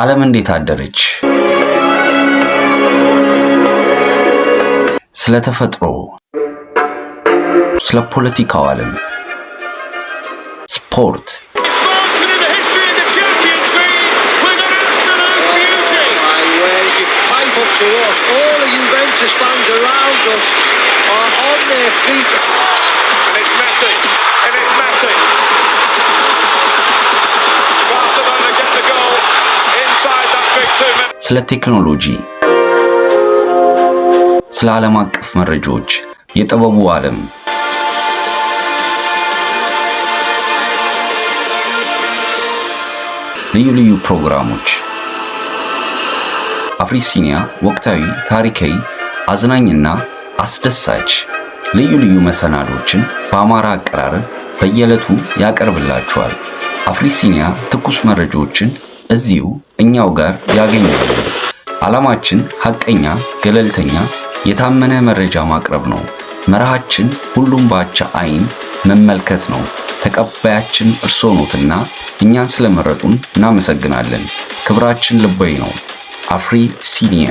ዓለም እንዴት አደረች? ስለ ተፈጥሮ፣ ስለ ፖለቲካው ዓለም፣ ስፖርት፣ ስለ ቴክኖሎጂ፣ ስለ ዓለም አቀፍ መረጃዎች፣ የጥበቡ ዓለም ልዩ ልዩ ፕሮግራሞች። አፍሪሲኒያ ወቅታዊ፣ ታሪካዊ፣ አዝናኝና አስደሳች ልዩ ልዩ መሰናዶችን በአማራ አቀራረብ በየዕለቱ ያቀርብላችኋል። አፍሪሲኒያ ትኩስ መረጃዎችን እዚሁ እኛው ጋር ያገኛሉ። ዓላማችን ሐቀኛ፣ ገለልተኛ፣ የታመነ መረጃ ማቅረብ ነው። መርሃችን ሁሉም ባቻ አይን መመልከት ነው። ተቀባያችን እርስዎ ኖትና እኛን ስለመረጡን እናመሰግናለን። ክብራችን ልባዊ ነው። አፍሪሲኒያ